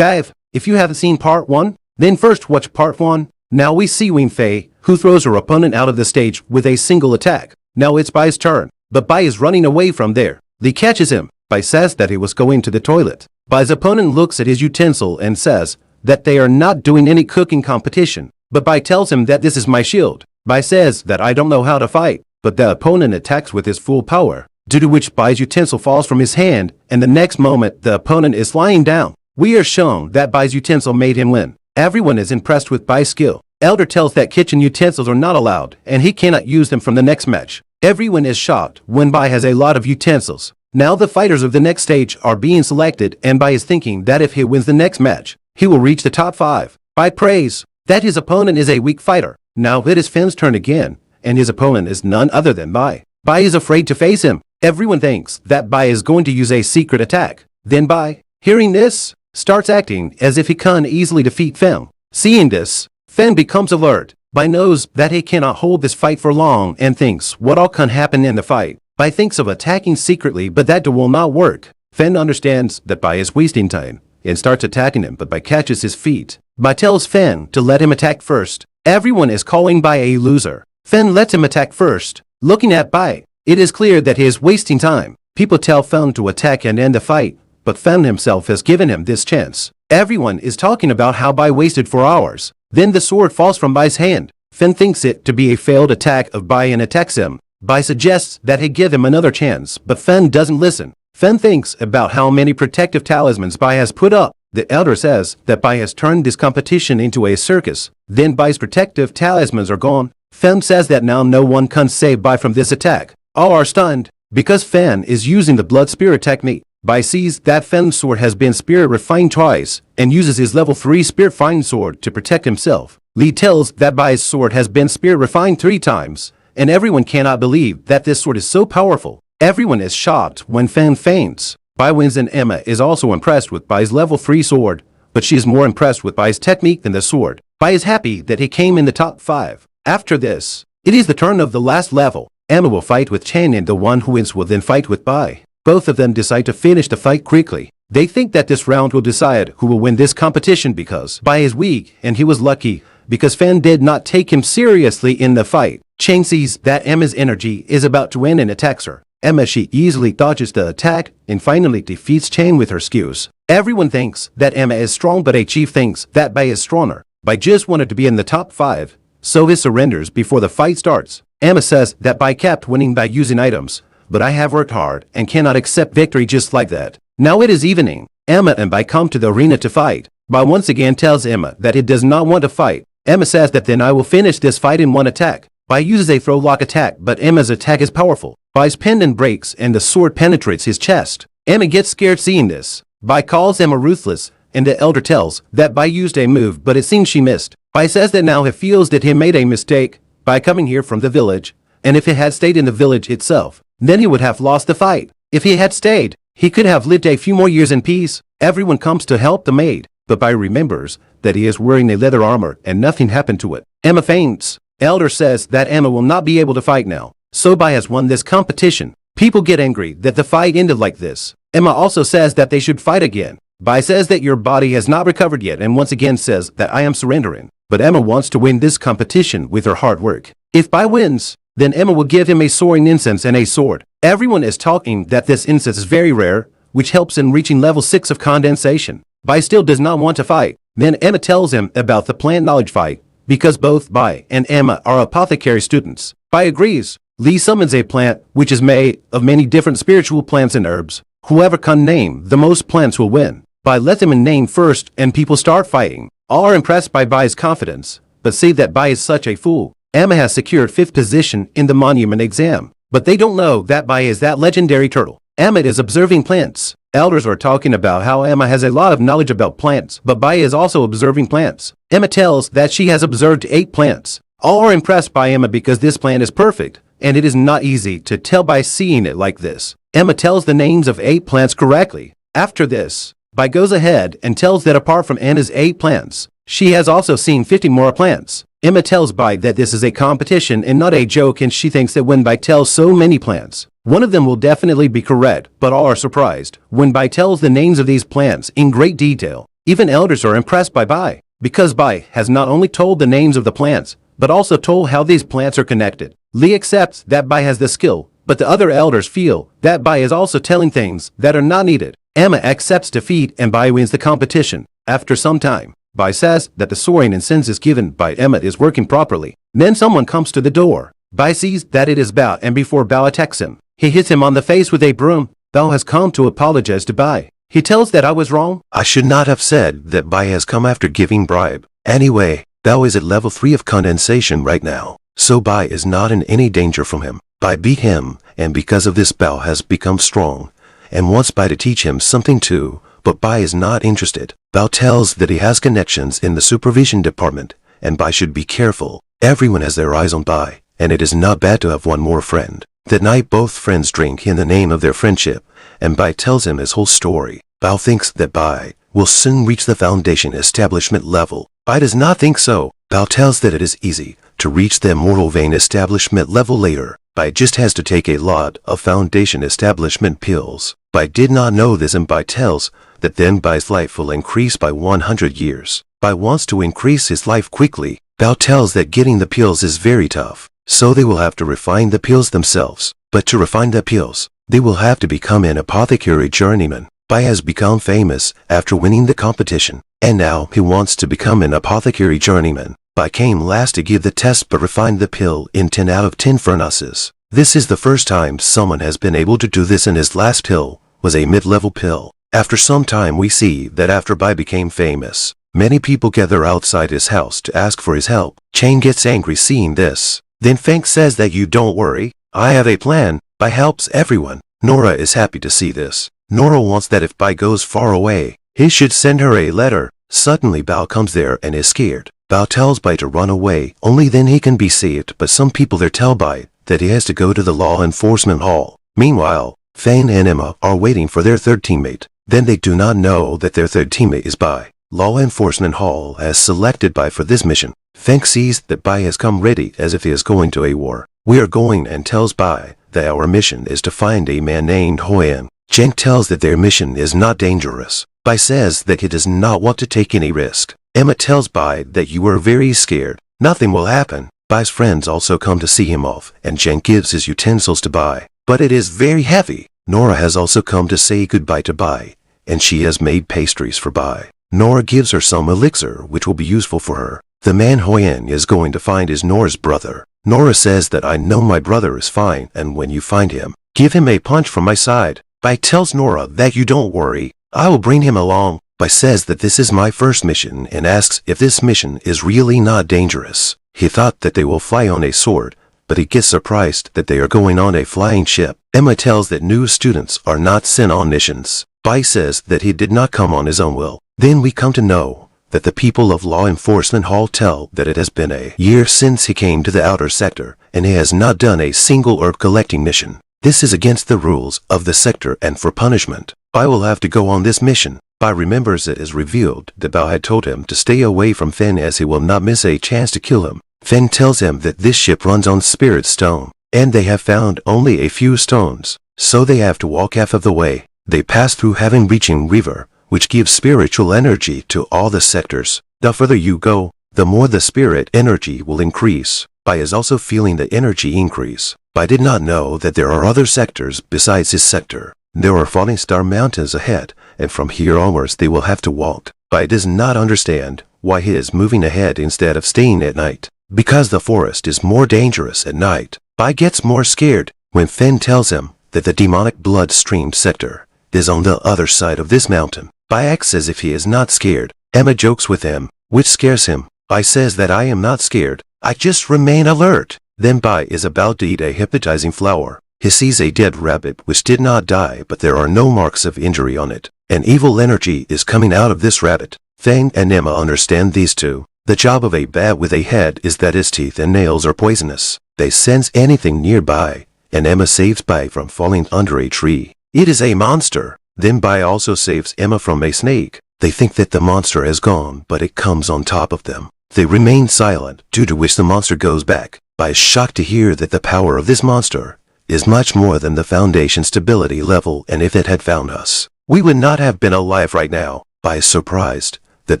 Guys, if you haven't seen part 1, then first watch part 1. Now we see Wing Fei, who throws her opponent out of the stage with a single attack. Now it's Bai's turn, but Bai is running away from there. Lee catches him. Bai says that he was going to the toilet. Bai's opponent looks at his utensil and says that they are not doing any cooking competition. But Bai tells him that this is my shield. Bai says that I don't know how to fight, but the opponent attacks with his full power, due to which Bai's utensil falls from his hand, and the next moment the opponent is lying down. We are shown that Bai's utensil made him win. Everyone is impressed with Bai's skill. Elder tells that kitchen utensils are not allowed, and he cannot use them from the next match. Everyone is shocked when Bai has a lot of utensils. Now the fighters of the next stage are being selected, and Bai is thinking that if he wins the next match, he will reach the top 5. Bai prays that his opponent is a weak fighter. Now it is Fenn's turn again, and his opponent is none other than Bai. Bai is afraid to face him. Everyone thinks that Bai is going to use a secret attack. Then Bai, hearing this, starts acting as if he can easily defeat Fenn. Seeing this, Fenn becomes alert. Bai knows that he cannot hold this fight for long and thinks what all can happen in the fight. Bai thinks of attacking secretly, but that will not work. Fenn understands that Bai is wasting time and starts attacking him, but Bai catches his feet. Bai tells Fenn to let him attack first. Everyone is calling Bai a loser. Fenn lets him attack first. Looking at Bai, it is clear that he is wasting time. People tell Fenn to attack and end the fight, but Fenn himself has given him this chance. Everyone is talking about how Bai wasted 4 hours. Then the sword falls from Bai's hand. Fenn thinks it to be a failed attack of Bai and attacks him. Bai suggests that he give him another chance, but Fenn doesn't listen. Fenn thinks about how many protective talismans Bai has put up. The elder says that Bai has turned this competition into a circus. Then Bai's protective talismans are gone. Fenn says that now no one can save Bai from this attack. All are stunned because Fenn is using the blood spirit technique. Bai sees that Fenn's sword has been spirit refined twice and uses his level 3 spirit refined sword to protect himself. Lee tells that Bai's sword has been spirit refined 3 times, and everyone cannot believe that this sword is so powerful. Everyone is shocked when Fenn faints. Bai wins, and Emma is also impressed with Bai's level 3 sword, but she is more impressed with Bai's technique than the sword. Bai is happy that he came in the top 5. After this, it is the turn of the last level. Emma will fight with Chen, and the one who wins will then fight with Bai. Both of them decide to finish the fight quickly. They think that this round will decide who will win this competition because Bai is weak, and he was lucky because Fenn did not take him seriously in the fight. Chen sees that Emma's energy is about to end and attacks her. Emma, she easily dodges the attack and finally defeats Chen with her skills. Everyone thinks that Emma is strong, but a chief thinks that Bai is stronger. Bai just wanted to be in the top 5, so he surrenders before the fight starts. Emma says that Bai kept winning by using items, but I have worked hard and cannot accept victory just like that. Now it is evening. Emma and Bai come to the arena to fight. Bai once again tells Emma that he does not want to fight. Emma says that then I will finish this fight in one attack. Bai uses a throw lock attack, but Emma's attack is powerful. Bai's pendant breaks and the sword penetrates his chest. Emma gets scared seeing this. Bai calls Emma ruthless, and the elder tells that Bai used a move, but it seems she missed. Bai says that now he feels that he made a mistake by coming here from the village, and if he had stayed in the village itself, then he would have lost the fight. If he had stayed, he could have lived a few more years in peace. Everyone comes to help the maid, but Bai remembers that he is wearing a leather armor and nothing happened to it. Emma faints. Elder says that Emma will not be able to fight now, so Bai has won this competition. People get angry that the fight ended like this. Emma also says that they should fight again. Bai says that your body has not recovered yet and once again says that I am surrendering. But Emma wants to win this competition with her hard work. If Bai wins, then Emma will give him a soaring incense and a sword. Everyone is talking that this incense is very rare, which helps in reaching level 6 of condensation. Bai still does not want to fight. Then Emma tells him about the plant knowledge fight, because both Bai and Emma are apothecary students. Bai agrees. Lee summons a plant which is made of many different spiritual plants and herbs. Whoever can name the most plants will win. Bai lets them name first and people start fighting. All are impressed by Bai's confidence, but say that Bai is such a fool. Emma has secured 5th position in the monument exam, but they don't know that Bai is that legendary turtle. Emma is observing plants. Elders are talking about how Emma has a lot of knowledge about plants, but Bai is also observing plants. Emma tells that she has observed 8 plants. All are impressed by Emma because this plant is perfect, and it is not easy to tell by seeing it like this. Emma tells the names of 8 plants correctly. After this, Bai goes ahead and tells that apart from Emma's 8 plants, she has also seen 50 more plants. Emma tells Bai that this is a competition and not a joke, and she thinks that when Bai tells so many plants, one of them will definitely be correct, but all are surprised when Bai tells the names of these plants in great detail. Even elders are impressed by Bai, because Bai has not only told the names of the plants, but also told how these plants are connected. Lee accepts that Bai has the skill, but the other elders feel that Bai is also telling things that are not needed. Emma accepts defeat and Bai wins the competition. After some time, Bai says that the soaring incense given by Emma is working properly. Then someone comes to the door. Bai sees that it is Bao, and before Bao attacks him, he hits him on the face with a broom. Bao has come to apologize to Bai. He tells that I was wrong. I should not have said that Bai has come after giving bribe. Anyway, Bao is at level 3 of condensation right now, so Bai is not in any danger from him. Bai beat him, and because of this Bao has become strong, and wants Bai to teach him something too, but Bai is not interested. Bao tells that he has connections in the supervision department, and Bai should be careful. Everyone has their eyes on Bai, and it is not bad to have one more friend. That night both friends drink in the name of their friendship, and Bai tells him his whole story. Bao thinks that Bai will soon reach the foundation establishment level. Bai does not think so. Bao tells that it is easy to reach the immortal vein establishment level later. Bai just has to take a lot of foundation establishment pills. Bai did not know this, and Bai tells that then Bai's life will increase by 100 years. Bai wants to increase his life quickly. Bao tells that getting the pills is very tough, so they will have to refine the pills themselves. But to refine the pills, they will have to become an apothecary journeyman. Bai has become famous after winning the competition, and now he wants to become an apothecary journeyman. Bai came last to give the test but refined the pill in 10 out of 10 furnaces. This is the first time someone has been able to do this, and his last pill was a mid-level pill. After some time we see that after Bai became famous, many people gather outside his house to ask for his help. Chang gets angry seeing this. Then Feng says that you don't worry, I have a plan. Bai helps everyone. Nora is happy to see this. Nora wants that if Bai goes far away, he should send her a letter. Suddenly Bao comes there and is scared. Bao tells Bai to run away, only then he can be saved, but some people there tell Bai that he has to go to the law enforcement hall. Meanwhile, Fang and Emma are waiting for their third teammate. Then they do not know that their third teammate is Bai. Law enforcement hall has selected Bai for this mission. Feng sees that Bai has come ready as if he is going to a war. We are going, and tells Bai that our mission is to find a man named Hoyan. Cheng tells that their mission is not dangerous. Bai says that he does not want to take any risk. Emma tells Bai that you are very scared. Nothing will happen. Bai's friends also come to see him off, and Cheng gives his utensils to Bai, but it is very heavy. Nora has also come to say goodbye to Bai, and she has made pastries for Bai. Nora gives her some elixir which will be useful for her. The man Hoyan is going to find is Nora's brother. Nora says that I know my brother is fine, and when you find him, give him a punch from my side. Bai tells Nora that you don't worry, I will bring him along. Bai says that this is my first mission and asks if this mission is really not dangerous. He thought that they will fly on a sword, but he gets surprised that they are going on a flying ship. Emma tells that new students are not sent on missions. Bai says that he did not come on his own will. Then we come to know that the people of Law Enforcement Hall tell that it has been a year since he came to the outer sector, and he has not done a single herb collecting mission. This is against the rules of the sector, and for punishment, Bai will have to go on this mission. Bai remembers it is revealed that Bao had told him to stay away from Fen as he will not miss a chance to kill him. Fen tells him that this ship runs on spirit stone, and they have found only a few stones, so they have to walk half of the way. They pass through heaven reaching river, which gives spiritual energy to all the sectors. The further you go, the more the spirit energy will increase. Bai is also feeling the energy increase. Bai did not know that there are other sectors besides his sector. There are falling star mountains ahead, and from here onwards they will have to walk. Bai does not understand why he is moving ahead instead of staying at night. Because the forest is more dangerous at night, Bai gets more scared when Fen tells him that the demonic blood-streamed sector is on the other side of this mountain. Bai acts as if he is not scared. Emma jokes with him, which scares him. Bai says that I am not scared, I just remain alert. Then Bai is about to eat a hypnotizing flower. He sees a dead rabbit which did not die, but there are no marks of injury on it. An evil energy is coming out of this rabbit. Fang and Emma understand these two. The job of a bat with a head is that his teeth and nails are poisonous. They sense anything nearby, and Emma saves Bai from falling under a tree. It is a monster. Then Bai also saves Emma from a snake. They think that the monster has gone, but it comes on top of them. They remain silent, due to which the monster goes back. Bai is shocked to hear that the power of this monster is much more than the Foundation stability level, and if it had found us, we would not have been alive right now. Bai is surprised that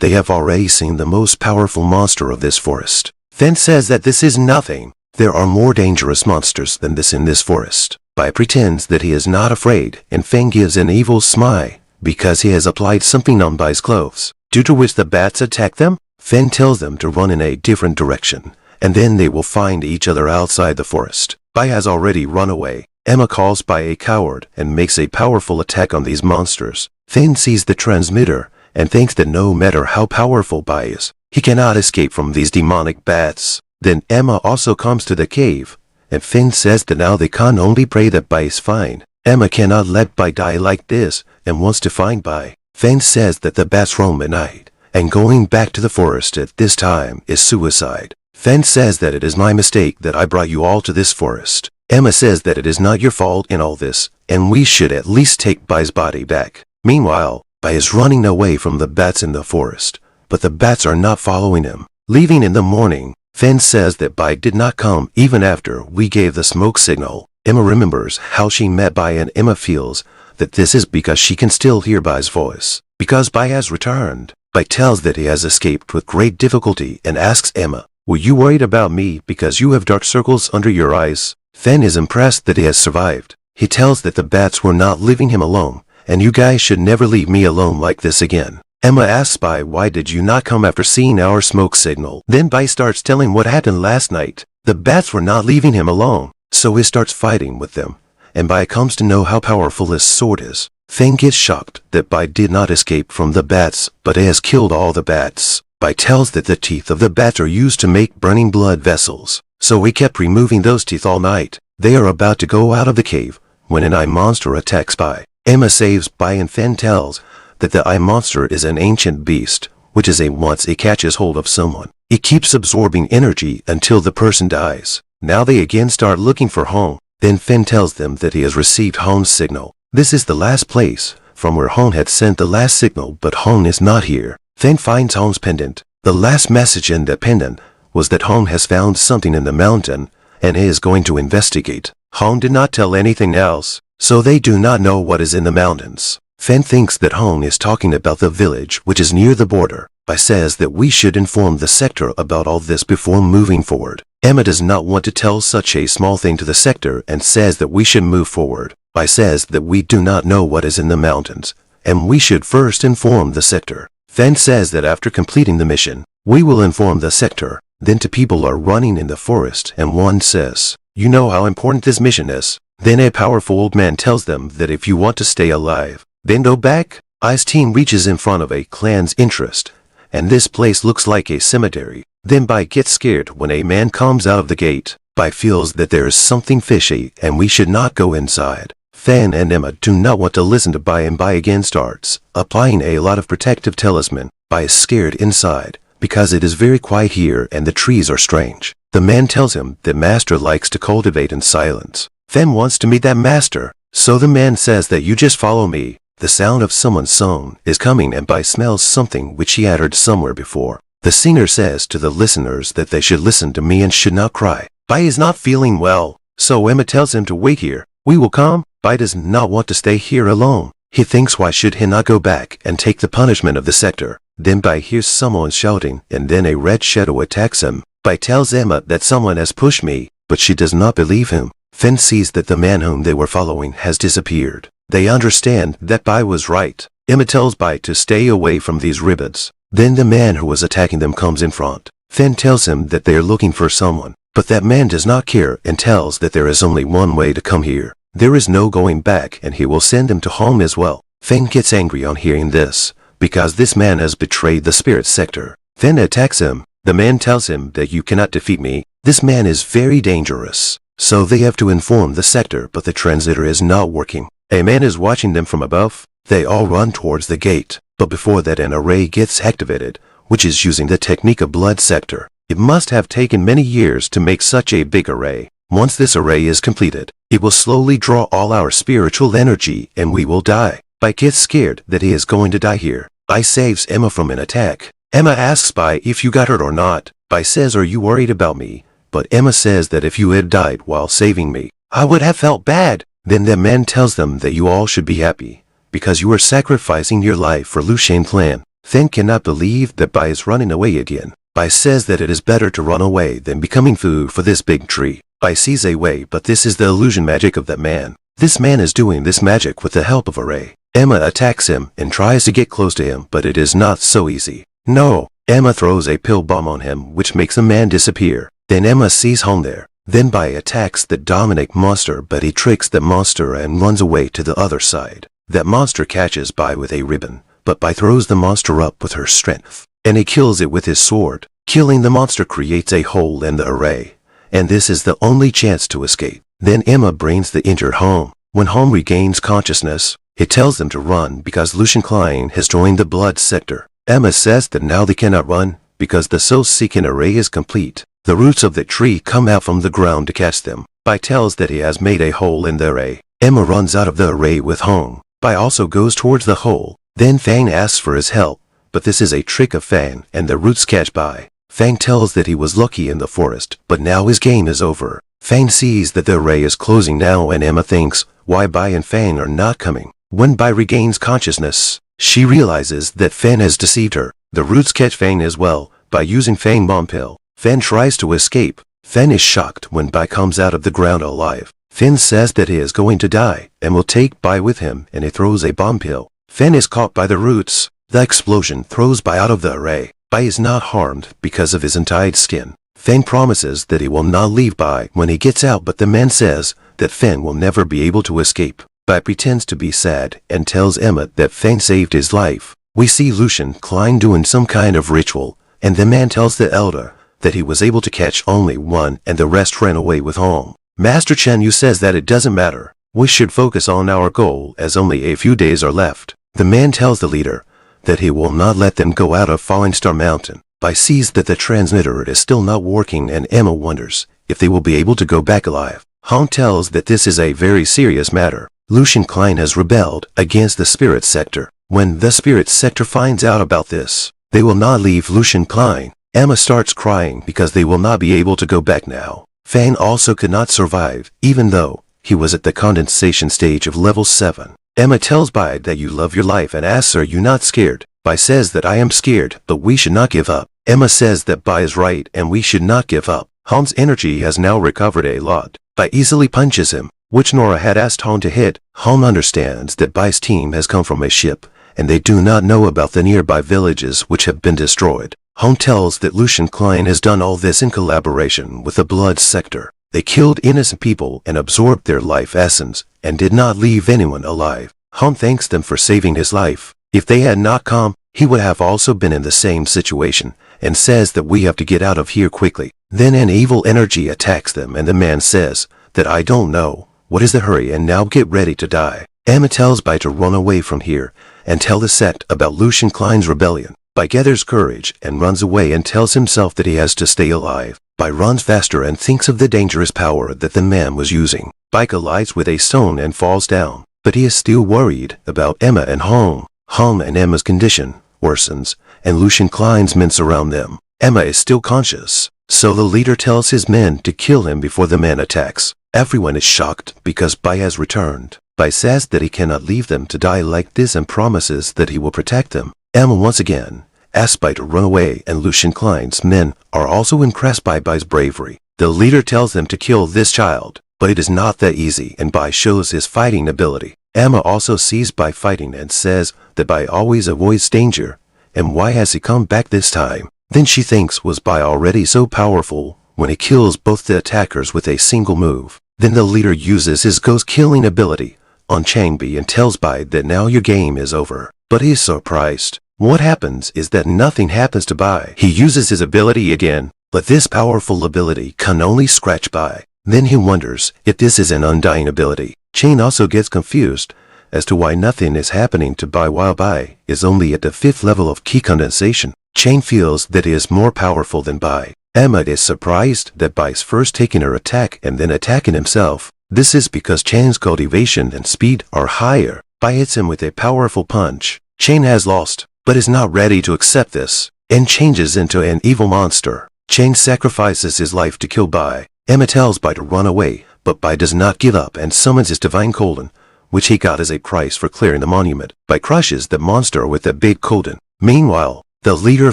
they have already seen the most powerful monster of this forest. Fen says that this is nothing. There are more dangerous monsters than this in this forest. Bai pretends that he is not afraid, and Fen gives an evil smile because he has applied something on Bai's clothes, due to which the bats attack them. Fen tells them to run in a different direction, and then they will find each other outside the forest. Bai has already run away. Emma calls Bai a coward and makes a powerful attack on these monsters. Fen sees the transmitter and thinks that no matter how powerful Bai is, he cannot escape from these demonic bats. Then Emma also comes to the cave, and Fen says that now they can only pray that Bai is fine. Emma cannot let Bai die like this and wants to find Bai. Fen says that the bats roam at night, and going back to the forest at this time is suicide. Fen says that it is my mistake that I brought you all to this forest. Emma says that it is not your fault in all this, and we should at least take Bai's body back. Meanwhile, Bai is running away from the bats in the forest, but the bats are not following him. Leaving in the morning, Fen says that Bai did not come even after we gave the smoke signal. Emma remembers how she met Bai, and Emma feels that this is because she can still hear Bai's voice. Because Bai has returned, Bai tells that he has escaped with great difficulty and asks Emma, "Were you worried about me because you have dark circles under your eyes?" Fen is impressed that he has survived. He tells that the bats were not leaving him alone, and you guys should never leave me alone like this again. Emma asks Bai, "Why did you not come after seeing our smoke signal?" Then Bai starts telling what happened last night. The bats were not leaving him alone, so he starts fighting with them, and Bai comes to know how powerful his sword is. Fen gets shocked that Bai did not escape from the bats, but he has killed all the bats. Bai tells that the teeth of the bats are used to make burning blood vessels, so he kept removing those teeth all night. They are about to go out of the cave when an eye monster attacks Bai. Emma saves Bai, and Fen tells that the eye monster is an ancient beast, which is once it catches hold of someone, it keeps absorbing energy until the person dies. Now they again start looking for Hong. Then Fen tells them that he has received Hong's signal. This is the last place from where Hong had sent the last signal, but Hong is not here. Fen finds Hong's pendant. The last message in the pendant was that Hong has found something in the mountain and he is going to investigate. Hong did not tell anything else, so they do not know what is in the mountains. Fen thinks that Hong is talking about the village which is near the border. Bai says that we should inform the sector about all this before moving forward. Emma does not want to tell such a small thing to the sector and says that we should move forward. Bai says that we do not know what is in the mountains, and we should first inform the sector. Fen says that after completing the mission, we will inform the sector. Then two people are running in the forest, and one says, "You know how important this mission is." Then a powerful old man tells them that if you want to stay alive, then go back. Ai's team reaches in front of a clan's interest, and this place looks like a cemetery. Then Bai gets scared when a man comes out of the gate. Bai feels that there is something fishy and we should not go inside. Fen and Emma do not want to listen to Bai, and Bai again starts applying a lot of protective talisman. Bai is scared inside because it is very quiet here and the trees are strange. The man tells him that Master likes to cultivate in silence. Fen wants to meet that Master, so the man says that you just follow me. The sound of someone's song is coming, and Bai smells something which he had heard somewhere before. The singer says to the listeners that they should listen to me and should not cry. Bai is not feeling well, so Emma tells him to wait here. We will come. Bai does not want to stay here alone. He thinks why should he not go back and take the punishment of the sector. Then Bai hears someone shouting, and then a red shadow attacks him. Bai tells Emma that someone has pushed me, but she does not believe him. Fen sees that the man whom they were following has disappeared. They understand that Bai was right. Emma tells Bai to stay away from these ribbons. Then the man who was attacking them comes in front. Fen tells him that they are looking for someone, but that man does not care and tells that there is only one way to come here. There is no going back, and he will send him to home as well. Fen gets angry on hearing this, because this man has betrayed the spirit sector. Fen attacks him. The man tells him that you cannot defeat me. This man is very dangerous. So they have to inform the sector, but the translator is not working. A man is watching them from above. They all run towards the gate, but before that an array gets activated, which is using the technique of blood sector. It must have taken many years to make such a big array. Once this array is completed, it will slowly draw all our spiritual energy and we will die. Bai gets scared that he is going to die here. Bai saves Emma from an attack. Emma asks Bai if you got hurt or not. Bai says, "Are you worried about me?" But Emma says that if you had died while saving me, I would have felt bad. Then the man tells them that you all should be happy, because you are sacrificing your life for Lu Shan clan. Fan cannot believe that Bai is running away again. Bai says that it is better to run away than becoming food for this big tree. Bai sees a way, but this is the illusion magic of that man. This man is doing this magic with the help of a ray. Emma attacks him and tries to get close to him, but it is not so easy. No, Emma throws a pill bomb on him which makes the man disappear. Then Emma sees home there. Then Bai attacks the Dominic monster, but he tricks the monster and runs away to the other side. That monster catches Bai with a ribbon, but Bai throws the monster up with her strength, and he kills it with his sword. Killing the monster creates a hole in the array, and this is the only chance to escape. Then Emma brings the injured home. When home regains consciousness, it tells them to run because Lucian Klein has joined the blood sector. Emma says that now they cannot run because the soul-seeking array is complete. The roots of the tree come out from the ground to catch them. Bai tells that he has made a hole in the array. Emma runs out of the array with home. Bai also goes towards the hole. Then Fang asks for his help, but this is a trick of Fang and the roots catch Bai. Fang tells that he was lucky in the forest, but now his game is over. Fang sees that the array is closing now, and Emma thinks why Bai and Fang are not coming. When Bai regains consciousness, she realizes that Fang has deceived her. The roots catch Fang as well by using Fang bomb pill. Fang tries to escape. Fang is shocked when Bai comes out of the ground alive. Fang says that he is going to die and will take Bai with him, and he throws a bomb pill. Fang is caught by the roots. The explosion throws Bai out of the array. Bai is not harmed because of his untied skin. Fang promises that he will not leave Bai when he gets out, but the man says that Fang will never be able to escape. Bai pretends to be sad and tells Emma that Fang saved his life. We see Lucian Klein doing some kind of ritual, and the man tells the elder that he was able to catch only one and the rest ran away with home. Master Chen Yu says that it doesn't matter. We should focus on our goal as only a few days are left. The man tells the leader that he will not let them go out of Falling Star Mountain. Bai sees that the transmitter is still not working, and Emma wonders if they will be able to go back alive. Han tells that this is a very serious matter. Lucian Klein has rebelled against the spirit sector. When the spirit sector finds out about this, they will not leave Lucian Klein. Emma starts crying because they will not be able to go back now. Fang also could not survive, even though he was at the condensation stage of level 7. Emma tells Bai that you love your life and asks, are you not scared? Bai says that I am scared, but we should not give up. Emma says that Bai is right and we should not give up. Han's energy has now recovered a lot. Bai easily punches him, which Nora had asked Han to hit. Han understands that Bai's team has come from a ship, and they do not know about the nearby villages which have been destroyed. Han tells that Lucian Klein has done all this in collaboration with the blood sector. They killed innocent people and absorbed their life essence, and did not leave anyone alive. Han thanks them for saving his life. If they had not come, he would have also been in the same situation, and says that we have to get out of here quickly. Then an evil energy attacks them, and the man says that I don't know what is the hurry and now get ready to die. Emma tells Bai to run away from here and tell the sect about Lucian Klein's rebellion. Bai gathers courage and runs away and tells himself that he has to stay alive. Bai runs faster and thinks of the dangerous power that the man was using. Bai collides with a stone and falls down, but he is still worried about Emma and Han. Han and Emma's condition worsens, and Lucian Klein's men surround them. Emma is still conscious, so the leader tells his men to kill him before the man attacks. Everyone is shocked because Bai has returned. Bai says that he cannot leave them to die like this and promises that he will protect them. Emma once again asks Bai to run away, and Lucian Klein's men are also impressed by Bai's bravery. The leader tells them to kill this child, but it is not that easy, and Bai shows his fighting ability. Emma also sees Bai fighting and says that Bai always avoids danger, and why has he come back this time? Then she thinks, was Bai already so powerful when he kills both the attackers with a single move? Then the leader uses his ghost killing ability on Changbi and tells Bai that now your game is over. But he is surprised. What happens is that nothing happens to Bai. He uses his ability again, but this powerful ability can only scratch Bai. Then he wonders if this is an undying ability. Chain also gets confused as to why nothing is happening to Bai while Bai is only at the 5th level of key condensation. Chain feels that he is more powerful than Bai. Emma is surprised that Bai is first taking her attack and then attacking himself. This is because Chain's cultivation and speed are higher. Bai hits him with a powerful punch. Chain has lost, but is not ready to accept this, and changes into an evil monster. Chain sacrifices his life to kill Bai. Emma tells Bai to run away, but Bai does not give up and summons his divine colon, which he got as a price for clearing the monument, by crushes the monster with a big cauldron. Meanwhile, the leader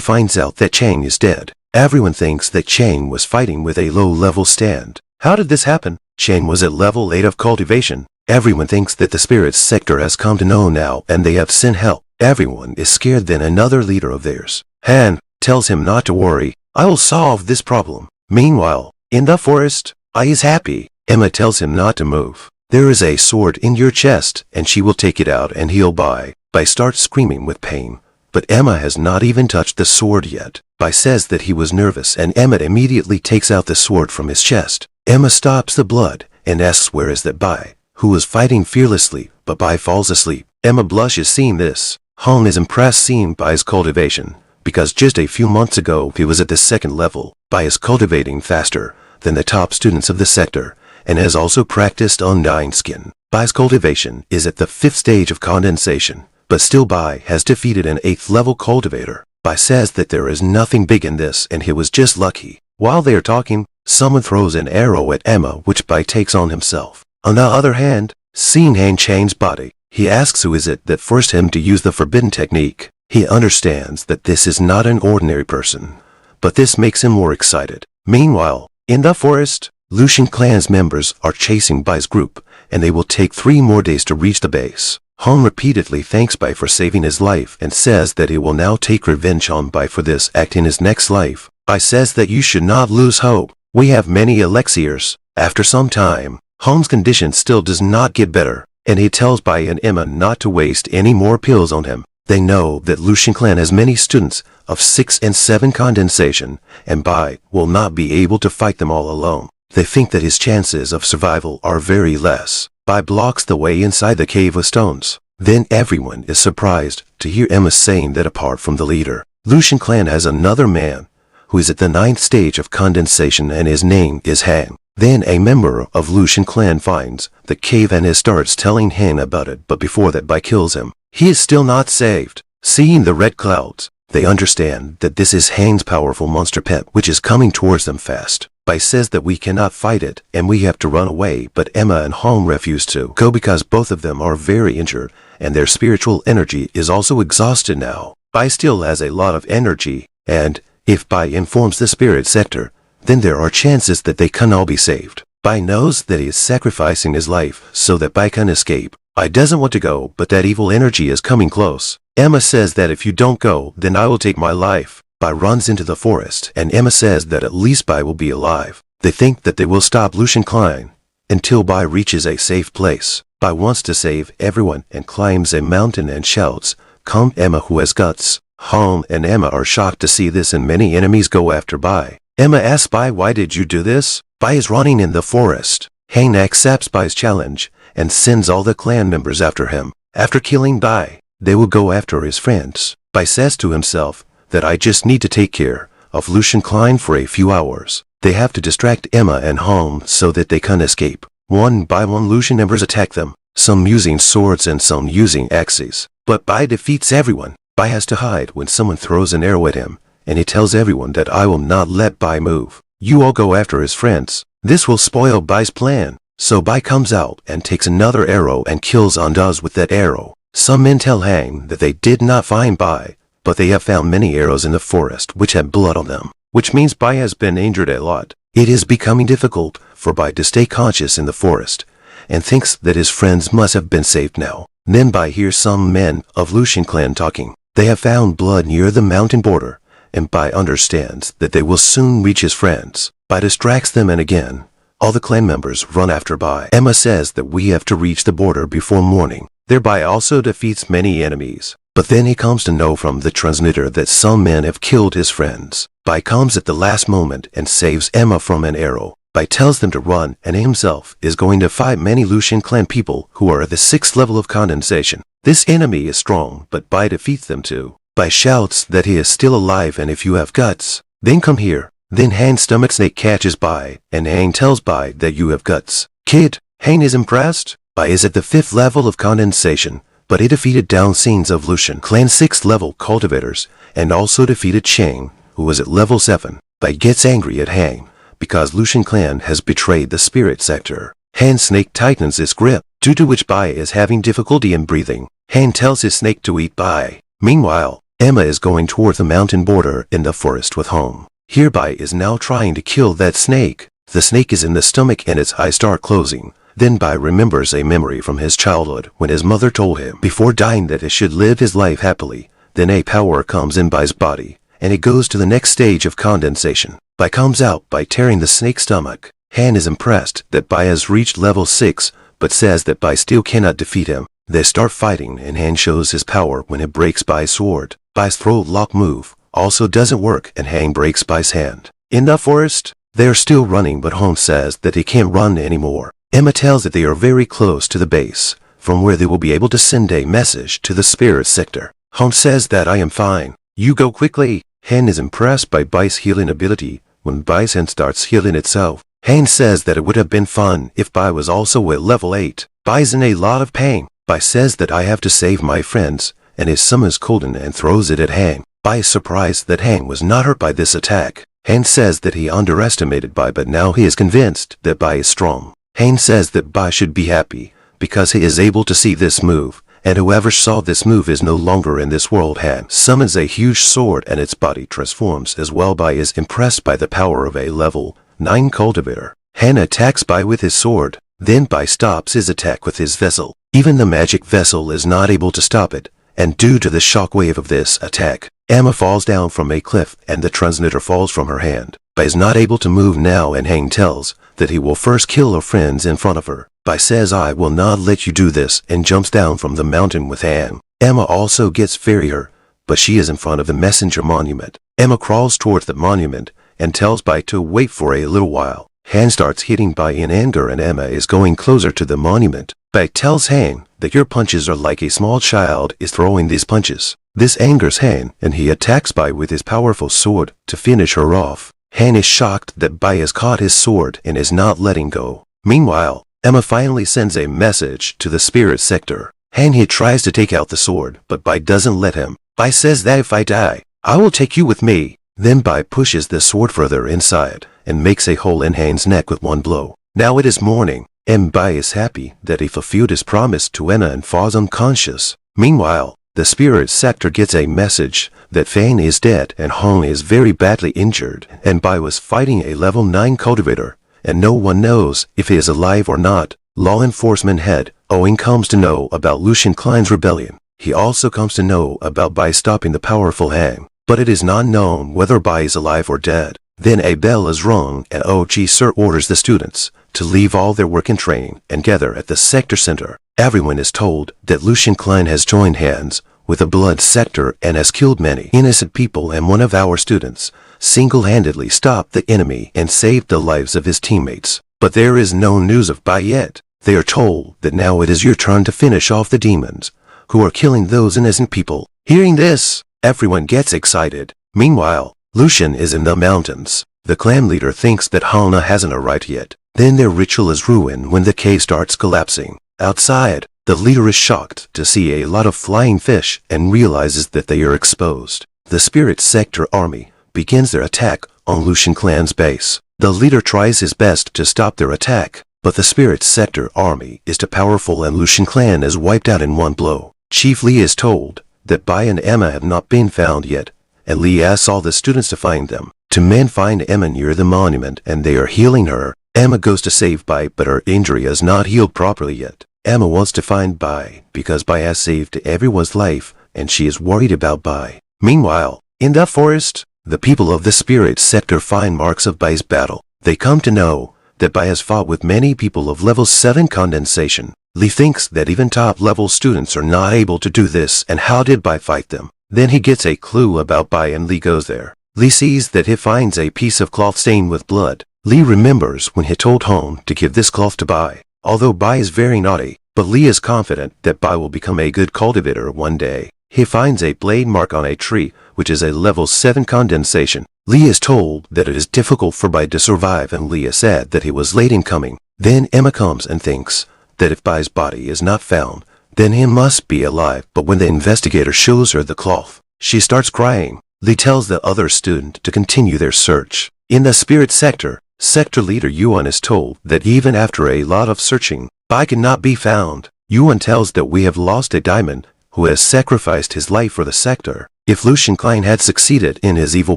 finds out that Chang is dead. Everyone thinks that Chang was fighting with a low-level stand. How did this happen? Chang was at level 8 of cultivation. Everyone thinks that the spirit sector has come to know now and they have sent help. Everyone is scared. Then another leader of theirs, Han, tells him not to worry. I will solve this problem. Meanwhile, in the forest, I is happy. Emma tells him not to move. There is a sword in your chest and she will take it out and heal Bai. Bai starts screaming with pain. But Emma has not even touched the sword yet. Bai says that he was nervous and Emma immediately takes out the sword from his chest. Emma stops the blood and asks where is that Bai, who was fighting fearlessly, but Bai falls asleep. Emma blushes seeing this. Han is impressed seeing Bai's cultivation, because just a few months ago he was at the 2nd level. Bai is cultivating faster than the top students of the sector, and has also practiced undying skin. Bai's cultivation is at the 5th stage of condensation, but still Bai has defeated an 8th level cultivator. Bai says that there is nothing big in this and he was just lucky. While they are talking, someone throws an arrow at Emma which Bai takes on himself. On the other hand, seeing Han Chang's body, he asks who is it that forced him to use the forbidden technique. He understands that this is not an ordinary person, but this makes him more excited. Meanwhile, in the forest, Lucian clan's members are chasing Bai's group, and they will take 3 more days to reach the base. Han repeatedly thanks Bai for saving his life and says that he will now take revenge on Bai for this act in his next life. Bai says that you should not lose hope. We have many elixirs. After some time, Han's condition still does not get better, and he tells Bai and Emma not to waste any more pills on him. They know that Lucian clan has many students of 6 and 7 condensation, and Bai will not be able to fight them all alone. They think that his chances of survival are very less. Bai blocks the way inside the cave of stones. Then everyone is surprised to hear Emma saying that apart from the leader, Lucian clan has another man who is at the 9th stage of condensation and his name is Han. Then a member of Lucian clan finds the cave and starts telling Han about it, but before that Bai kills him. He is still not saved. Seeing the red clouds, they understand that this is Han's powerful monster pet which is coming towards them fast. Bai says that we cannot fight it and we have to run away, but Emma and Han refuse to go because both of them are very injured and their spiritual energy is also exhausted now. Bai still has a lot of energy, and if Bai informs the spirit sector, then there are chances that they can all be saved. Bai knows that he is sacrificing his life so that Bai can escape. Bai doesn't want to go, but that evil energy is coming close. Emma says that if you don't go, then I will take my life. Bai runs into the forest, and Emma says that at least Bai will be alive. They think that they will stop Lucian clan until Bai reaches a safe place. Bai wants to save everyone and climbs a mountain and shouts, "Come Emma who has guts." Han and Emma are shocked to see this and many enemies go after Bai. Emma asks Bai, why did you do this? Bai is running in the forest. Han accepts Bai's challenge and sends all the clan members after him. After killing Bai, they will go after his friends. Bai says to himself that I just need to take care of Lucian clan for a few hours. They have to distract Emma and Han so that they can escape. One by one Lucian members attack them, some using swords and some using axes. But Bai defeats everyone. Bai has to hide when someone throws an arrow at him, and he tells everyone that I will not let Bai move. You all go after his friends. This will spoil Bai's plan. So Bai comes out and takes another arrow and kills Andaz with that arrow. Some men tell Han that they did not find Bai, but they have found many arrows in the forest which had blood on them, which means Bai has been injured a lot. It is becoming difficult for Bai to stay conscious in the forest, and thinks that his friends must have been saved now. Then Bai hears some men of Lucian clan talking. They have found blood near the mountain border, and Bai understands that they will soon reach his friends. Bai distracts them and again, all the clan members run after Bai. Emma says that we have to reach the border before morning. Thereby also defeats many enemies. But then he comes to know from the transmitter that some men have killed his friends. Bai comes at the last moment and saves Emma from an arrow. Bai tells them to run and himself is going to fight many Lucian clan people who are at the 6th level of condensation. This enemy is strong, but Bai defeats them too. Bai shouts that he is still alive and if you have guts, then come here. Then Han's stomach snake catches Bai, and Han tells Bai that you have guts. Kid, Han is impressed. Bai is at the 5th level of condensation, but he defeated down scenes of Lucian clan 6th level cultivators, and also defeated Chang, who was at level 7. Bai gets angry at Han, because Lucian clan has betrayed the spirit sector. Han's snake tightens its grip. due to which Bai is having difficulty in breathing. Han tells his snake to eat Bai. Meanwhile, Emma is going toward the mountain border in the forest with home. Here Bai is now trying to kill that snake. The snake is in the stomach and its eyes start closing. Then Bai remembers a memory from his childhood when his mother told him before dying that he should live his life happily. Then a power comes in Bai's body, and it goes to the next stage of condensation. Bai comes out by tearing the snake's stomach. Han is impressed that Bai has reached level 6, but says that Bai still cannot defeat him. They start fighting and Han shows his power when he breaks Bai's sword. Bai's throat lock move also doesn't work and Han breaks Bai's hand. In the forest, they are still running, but Han says that he can't run anymore. Emma tells that they are very close to the base, from where they will be able to send a message to the spirit sector. Han says that I am fine. You go quickly. Han is impressed by Bai's healing ability. When Bai's hand starts healing itself, Han says that it would have been fun if Bai was also at level 8. Bai's in a lot of pain. Bai says that I have to save my friends, and he summons Colden and throws it at Han. Bai is surprised that Han was not hurt by this attack. Han says that he underestimated Bai, but now he is convinced that Bai is strong. Han says that Bai should be happy because he is able to see this move, and whoever saw this move is no longer in this world. Han summons a huge sword and its body transforms as well. Bai is impressed by the power of a level 9 cultivator. Han attacks Bai with his sword. Then Bai stops his attack with his vessel. Even the magic vessel is not able to stop it, and due to the shockwave of this attack, Emma falls down from a cliff and the transmitter falls from her hand. Bai is not able to move now, and Han tells that he will first kill her friends in front of her. Bai says I will not let you do this and jumps down from the mountain with Han. Emma also gets very hurt, but she is in front of the messenger monument. Emma crawls towards the monument and tells Bai to wait for a little while. Han starts hitting Bai in anger and Emma is going closer to the monument. Bai tells Han that your punches are like a small child is throwing these punches. This angers Han and he attacks Bai with his powerful sword to finish her off. Han is shocked that Bai has caught his sword and is not letting go. Meanwhile, Emma finally sends a message to the spirit sector. Han he tries to take out the sword, but Bai doesn't let him. Bai says that if I die, I will take you with me. Then Bai pushes the sword further inside and makes a hole in Han's neck with one blow. Now it is morning, and Bai is happy that he fulfilled his promise to Emma and falls unconscious. Meanwhile, the spirit sector gets a message that Fang is dead and Hong is very badly injured, and Bai was fighting a level 9 cultivator, and no one knows if he is alive or not. Law enforcement head Owen comes to know about Lucian Klein's rebellion. He also comes to know about Bai stopping the powerful Han, but it is not known whether Bai is alive or dead. Then a bell is rung and OG Sir orders the students to leave all their work and training and gather at the sector center. Everyone is told that Lucian Klein has joined hands with the blood sector and has killed many innocent people, and one of our students single-handedly stopped the enemy and saved the lives of his teammates. But there is no news of Bai yet. They are told that now it is your turn to finish off the demons who are killing those innocent people. Hearing this, everyone gets excited. Meanwhile, Lucian is in the mountains. The clan leader thinks that Halna hasn't arrived yet. Then their ritual is ruined when the cave starts collapsing. Outside, the leader is shocked to see a lot of flying fish and realizes that they are exposed. The spirit sector army begins their attack on Lucian clan's base. The leader tries his best to stop their attack, but the spirit sector army is too powerful and Lucian clan is wiped out in one blow. Chief Lee is told that Bai and Emma have not been found yet, and Lee asks all the students to find them. Two men find Emma near the monument and they are healing her. Emma goes to save Bai, but her injury is not healed properly yet. Emma wants to find Bai because Bai has saved everyone's life and she is worried about Bai. Meanwhile, in the forest, the people of the spirit sector find marks of Bai's battle. They come to know that Bai has fought with many people of level 7 condensation. Lee thinks that even top level students are not able to do this, and how did Bai fight them? Then he gets a clue about Bai and Lee goes there. Lee sees that he finds a piece of cloth stained with blood. Lee remembers when he told Hong to give this cloth to Bai. Although Bai is very naughty, but Lee is confident that Bai will become a good cultivator one day. He finds a blade mark on a tree, which is a level 7 condensation. Lee is told that it is difficult for Bai to survive, and Lee is sad that he was late in coming. Then Emma comes and thinks that if Bai's body is not found, then he must be alive. But when the investigator shows her the cloth, she starts crying. Lee tells the other student to continue their search. In the spirit sector, sector leader Yuan is told that even after a lot of searching, Bai cannot be found. Yuan tells that we have lost a diamond who has sacrificed his life for the sector. If Lucian Klein had succeeded in his evil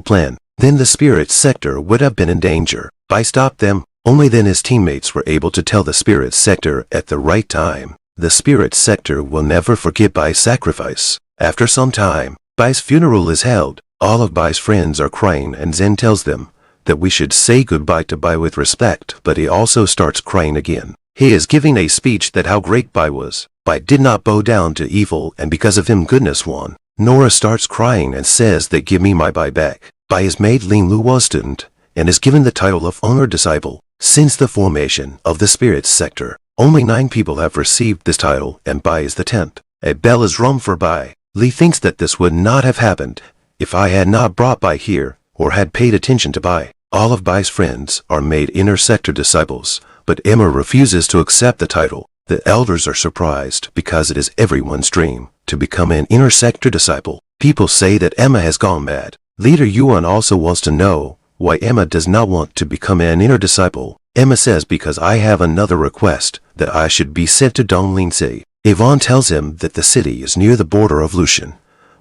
plan, then the spirit sector would have been in danger. Bai stopped them. Only then his teammates were able to tell the spirit sector at the right time. The spirit sector will never forget Bai's sacrifice. After some time, Bai's funeral is held. All of Bai's friends are crying and Zen tells them that we should say goodbye to Bai with respect, but he also starts crying again. He is giving a speech that how great Bai was. Bai did not bow down to evil and because of him goodness won. Nora starts crying and says that give me my Bai back. Bai is made Ling Luo's student and is given the title of honored disciple. Since the formation of the spirit sector, only 9 people have received this title and Bai is the 10th. A bell is rung for Bai. Lee thinks that this would not have happened if I had not brought Bai here or had paid attention to Bai. All of Bai's friends are made inner sector disciples, but Emma refuses to accept the title. The elders are surprised because it is everyone's dream to become an inner sector disciple. People say that Emma has gone mad. Leader Yuan also wants to know why Emma does not want to become an inner disciple. Emma says because I have another request that I should be sent to Donglin City. Yvonne tells him that the city is near the border of Lucian,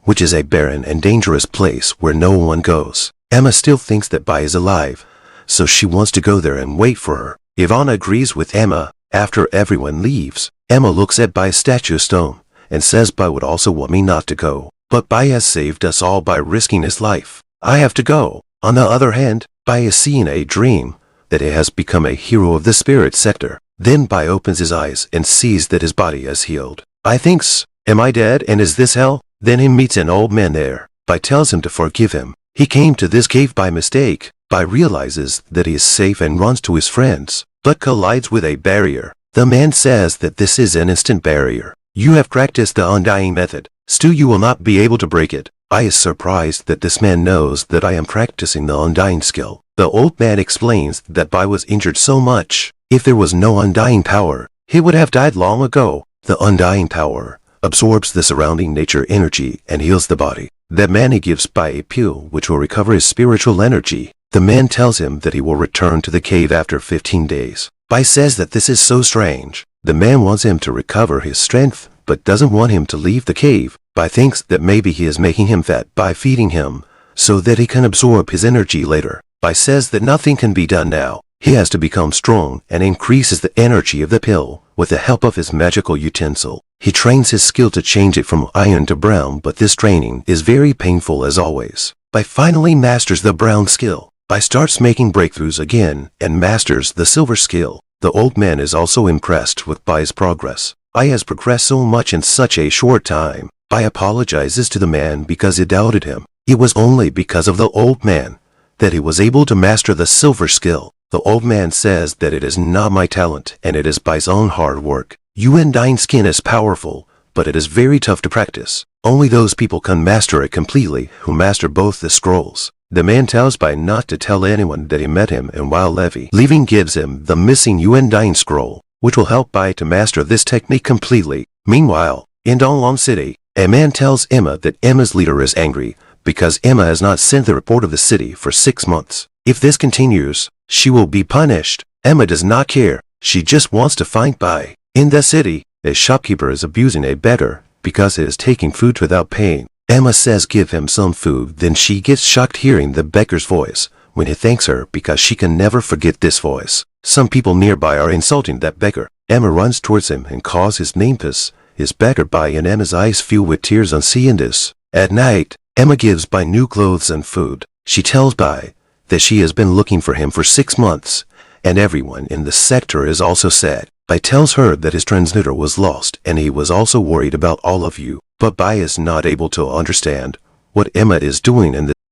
which is a barren and dangerous place where no one goes. Emma still thinks that Bai is alive, so she wants to go there and wait for her. Yvonne agrees with Emma. After everyone leaves, Emma looks at Bai's statue stone and says Bai would also want me not to go, but Bai has saved us all by risking his life. I have to go. On the other hand, Bai is seeing a dream that he has become a hero of the spirit sector. Then Bai opens his eyes and sees that his body is healed. Bai thinks, am I dead and is this hell? Then he meets an old man there. Bai tells him to forgive him. He came to this cave by mistake. Bai realizes that he is safe and runs to his friends, but collides with a barrier. The man says that this is an instant barrier. You have practiced the undying method. Still you will not be able to break it. I is surprised that this man knows that I am practicing the undying skill. The old man explains that Bai was injured so much. If there was no undying power, he would have died long ago. The undying power absorbs the surrounding nature energy and heals the body. That man he gives Bai a pill which will recover his spiritual energy. The man tells him that he will return to the cave after 15 days. Bai says that this is so strange. The man wants him to recover his strength, but doesn't want him to leave the cave. Bai thinks that maybe he is making him fat by feeding him, so that he can absorb his energy later. Bai says that nothing can be done now. He has to become strong and increases the energy of the pill with the help of his magical utensil. He trains his skill to change it from iron to brown, but this training is very painful as always. Bai finally masters the brown skill. Bai starts making breakthroughs again and masters the silver skill. The old man is also impressed with Bai's progress. Bai has progressed so much in such a short time. Bai apologizes to the man because he doubted him. It was only because of the old man that he was able to master the silver skill. The old man says that it is not my talent and it is Bai's own hard work. Undying skin is powerful, but it is very tough to practice. Only those people can master it completely who master both the scrolls. The man tells Bai not to tell anyone that he met him, and while leaving gives him the missing Undying scroll, which will help Bai to master this technique completely. Meanwhile, in Donglong City, a man tells Emma that Emma's leader is angry because Emma has not sent the report of the city for 6 months. If this continues, she will be punished. Emma does not care. She just wants to find Bai. In the city, a shopkeeper is abusing a beggar because he is taking food without paying. Emma says give him some food, then she gets shocked hearing the beggar's voice when he thanks her because she can never forget this voice. Some people nearby are insulting that beggar. Emma runs towards him and calls his name. This is beggar Bai, and Emma's eyes fill with tears on seeing this. At night, Emma gives Bai new clothes and food. She tells Bai that she has been looking for him for 6 months, and everyone in the sector is also sad. Bai tells her that his transmitter was lost and he was also worried about all of you, but Bai is not able to understand what Emma is doing in this